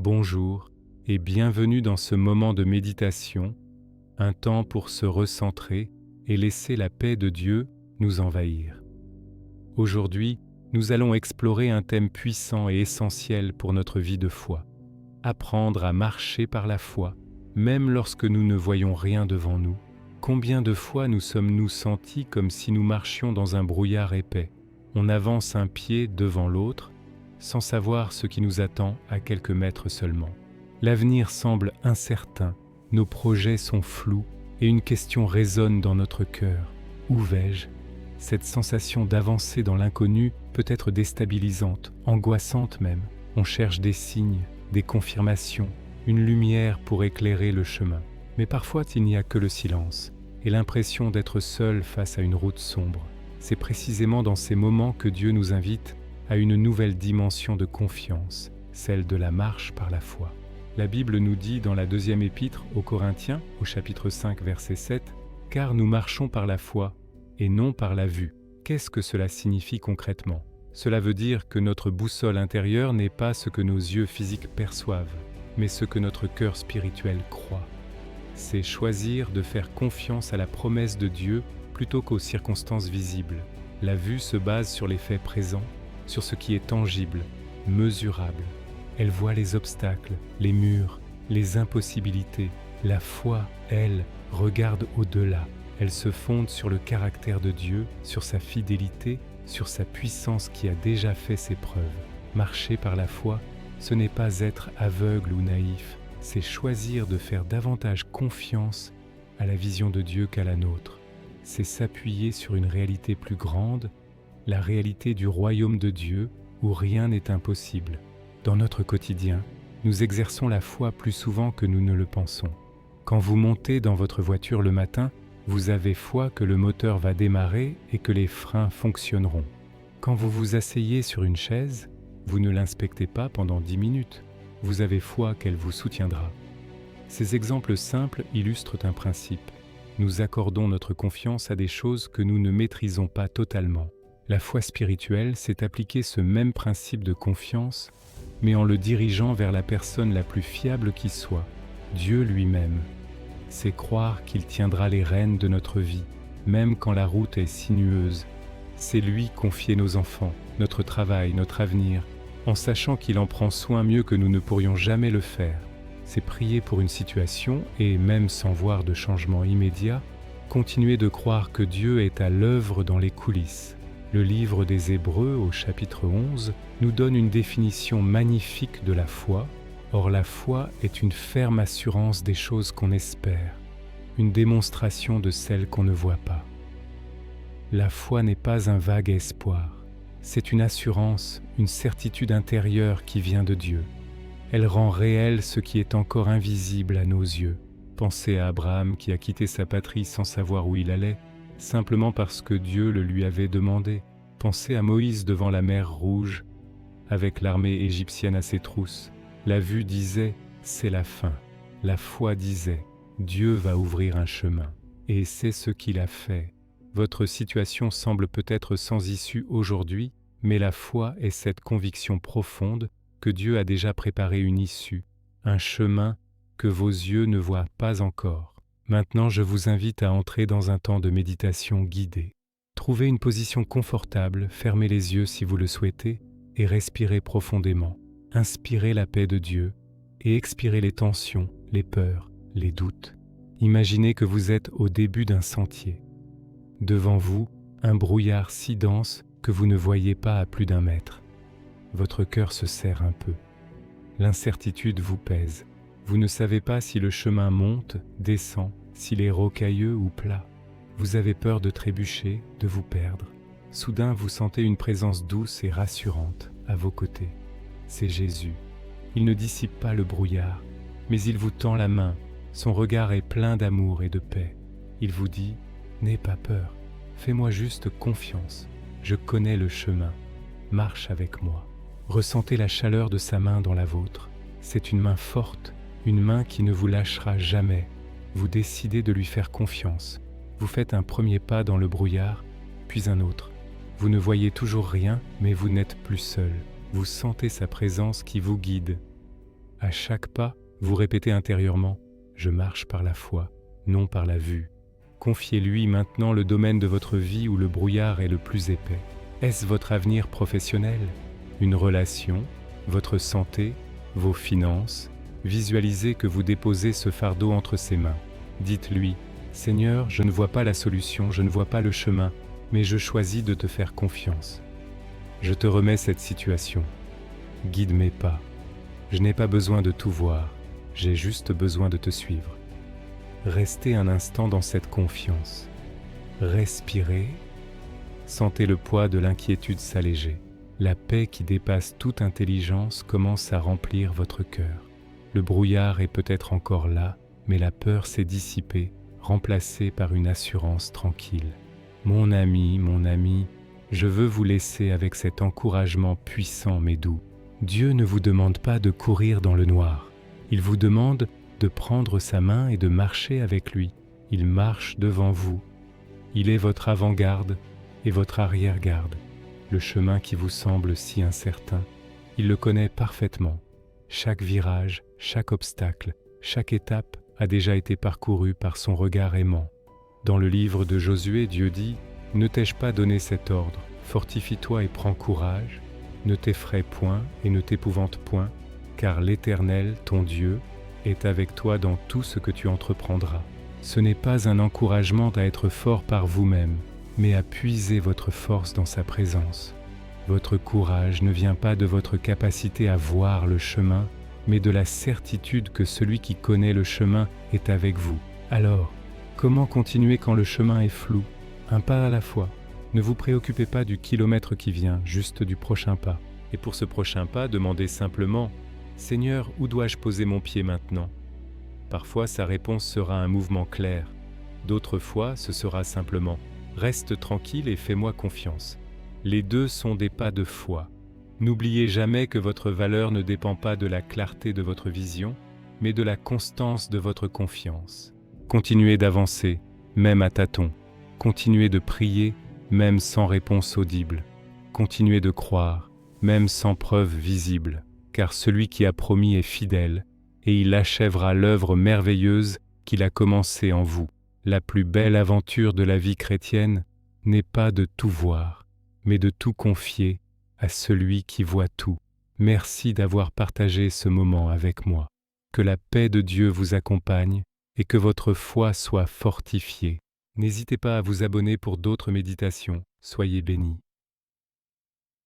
Bonjour et bienvenue dans ce moment de méditation, un temps pour se recentrer et laisser la paix de Dieu nous envahir. Aujourd'hui, nous allons explorer un thème puissant et essentiel pour notre vie de foi. Apprendre à marcher par la foi, même lorsque nous ne voyons rien devant nous. Combien de fois nous sommes-nous sentis comme si nous marchions dans un brouillard épais? On avance un pied devant l'autre, sans savoir ce qui nous attend à quelques mètres seulement. L'avenir semble incertain, nos projets sont flous et une question résonne dans notre cœur. Où vais-je? Cette sensation d'avancer dans l'inconnu peut être déstabilisante, angoissante même. On cherche des signes, des confirmations, une lumière pour éclairer le chemin. Mais parfois il n'y a que le silence et l'impression d'être seul face à une route sombre. C'est précisément dans ces moments que Dieu nous invite à une nouvelle dimension de confiance, celle de la marche par la foi. La Bible nous dit dans la deuxième épître aux Corinthiens, au chapitre 5, verset 7, « Car nous marchons par la foi et non par la vue ». Qu'est-ce que cela signifie concrètement? Cela veut dire que notre boussole intérieure n'est pas ce que nos yeux physiques perçoivent, mais ce que notre cœur spirituel croit. C'est choisir de faire confiance à la promesse de Dieu plutôt qu'aux circonstances visibles. La vue se base sur les faits présents, sur ce qui est tangible, mesurable. Elle voit les obstacles, les murs, les impossibilités. La foi, elle, regarde au-delà. Elle se fonde sur le caractère de Dieu, sur sa fidélité, sur sa puissance qui a déjà fait ses preuves. Marcher par la foi, ce n'est pas être aveugle ou naïf, c'est choisir de faire davantage confiance à la vision de Dieu qu'à la nôtre. C'est s'appuyer sur une réalité plus grande, la réalité du royaume de Dieu où rien n'est impossible. Dans notre quotidien, nous exerçons la foi plus souvent que nous ne le pensons. Quand vous montez dans votre voiture le matin, vous avez foi que le moteur va démarrer et que les freins fonctionneront. Quand vous vous asseyez sur une chaise, vous ne l'inspectez pas pendant 10 minutes. Vous avez foi qu'elle vous soutiendra. Ces exemples simples illustrent un principe. Nous accordons notre confiance à des choses que nous ne maîtrisons pas totalement. La foi spirituelle, c'est appliquer ce même principe de confiance, mais en le dirigeant vers la personne la plus fiable qui soit, Dieu lui-même. C'est croire qu'il tiendra les rênes de notre vie, même quand la route est sinueuse. C'est lui confier nos enfants, notre travail, notre avenir, en sachant qu'il en prend soin mieux que nous ne pourrions jamais le faire. C'est prier pour une situation et, même sans voir de changement immédiat, continuer de croire que Dieu est à l'œuvre dans les coulisses. Le livre des Hébreux, au chapitre 11, nous donne une définition magnifique de la foi. Or, la foi est une ferme assurance des choses qu'on espère, une démonstration de celles qu'on ne voit pas. La foi n'est pas un vague espoir, c'est une assurance, une certitude intérieure qui vient de Dieu. Elle rend réel ce qui est encore invisible à nos yeux. Pensez à Abraham qui a quitté sa patrie sans savoir où il allait, simplement parce que Dieu le lui avait demandé. Pensez à Moïse devant la mer Rouge, avec l'armée égyptienne à ses trousses. La vue disait « c'est la fin ». La foi disait « Dieu va ouvrir un chemin ». Et c'est ce qu'il a fait. Votre situation semble peut-être sans issue aujourd'hui, mais la foi est cette conviction profonde que Dieu a déjà préparé une issue, un chemin que vos yeux ne voient pas encore. Maintenant, je vous invite à entrer dans un temps de méditation guidée. Trouvez une position confortable, fermez les yeux si vous le souhaitez et respirez profondément. Inspirez la paix de Dieu et expirez les tensions, les peurs, les doutes. Imaginez que vous êtes au début d'un sentier. Devant vous, un brouillard si dense que vous ne voyez pas à plus d'1 mètre. Votre cœur se serre un peu. L'incertitude vous pèse. Vous ne savez pas si le chemin monte, descend, s'il est rocailleux ou plat. Vous avez peur de trébucher, de vous perdre. Soudain, vous sentez une présence douce et rassurante à vos côtés. C'est Jésus. Il ne dissipe pas le brouillard, mais il vous tend la main. Son regard est plein d'amour et de paix. Il vous dit « N'aie pas peur, fais-moi juste confiance. Je connais le chemin. Marche avec moi. » Ressentez la chaleur de sa main dans la vôtre. C'est une main forte, une main qui ne vous lâchera jamais. Vous décidez de lui faire confiance. Vous faites un premier pas dans le brouillard, puis un autre. Vous ne voyez toujours rien, mais vous n'êtes plus seul. Vous sentez sa présence qui vous guide. À chaque pas, vous répétez intérieurement « Je marche par la foi, non par la vue ». Confiez-lui maintenant le domaine de votre vie où le brouillard est le plus épais. Est-ce votre avenir professionnel, une relation, votre santé, vos finances? Visualisez que vous déposez ce fardeau entre ses mains. Dites-lui « Seigneur, je ne vois pas la solution, je ne vois pas le chemin, mais je choisis de te faire confiance. Je te remets cette situation. Guide mes pas. Je n'ai pas besoin de tout voir, j'ai juste besoin de te suivre. » Restez un instant dans cette confiance. Respirez. Sentez le poids de l'inquiétude s'alléger. La paix qui dépasse toute intelligence commence à remplir votre cœur. Le brouillard est peut-être encore là, mais la peur s'est dissipée, remplacée par une assurance tranquille. Mon ami, je veux vous laisser avec cet encouragement puissant mais doux. Dieu ne vous demande pas de courir dans le noir. Il vous demande de prendre sa main et de marcher avec lui. Il marche devant vous. Il est votre avant-garde et votre arrière-garde. Le chemin qui vous semble si incertain, il le connaît parfaitement. Chaque virage, chaque obstacle, chaque étape a déjà été parcourue par son regard aimant. Dans le livre de Josué, Dieu dit « Ne t'ai-je pas donné cet ordre? Fortifie-toi et prends courage. Ne t'effraie point et ne t'épouvante point, car l'Éternel, ton Dieu, est avec toi dans tout ce que tu entreprendras. » Ce n'est pas un encouragement à être fort par vous-même, mais à puiser votre force dans sa présence. Votre courage ne vient pas de votre capacité à voir le chemin, mais de la certitude que celui qui connaît le chemin est avec vous. Alors, comment continuer quand le chemin est flou? Un pas à la fois. Ne vous préoccupez pas du kilomètre qui vient, juste du prochain pas. Et pour ce prochain pas, demandez simplement « Seigneur, où dois-je poser mon pied maintenant ?» Parfois, sa réponse sera un mouvement clair. D'autres fois, ce sera simplement « Reste tranquille et fais-moi confiance ». Les deux sont des pas de foi. N'oubliez jamais que votre valeur ne dépend pas de la clarté de votre vision, mais de la constance de votre confiance. Continuez d'avancer, même à tâtons. Continuez de prier, même sans réponse audible. Continuez de croire, même sans preuve visible, car celui qui a promis est fidèle, et il achèvera l'œuvre merveilleuse qu'il a commencée en vous. La plus belle aventure de la vie chrétienne n'est pas de tout voir, mais de tout confier à celui qui voit tout. Merci d'avoir partagé ce moment avec moi. Que la paix de Dieu vous accompagne et que votre foi soit fortifiée. N'hésitez pas à vous abonner pour d'autres méditations. Soyez bénis.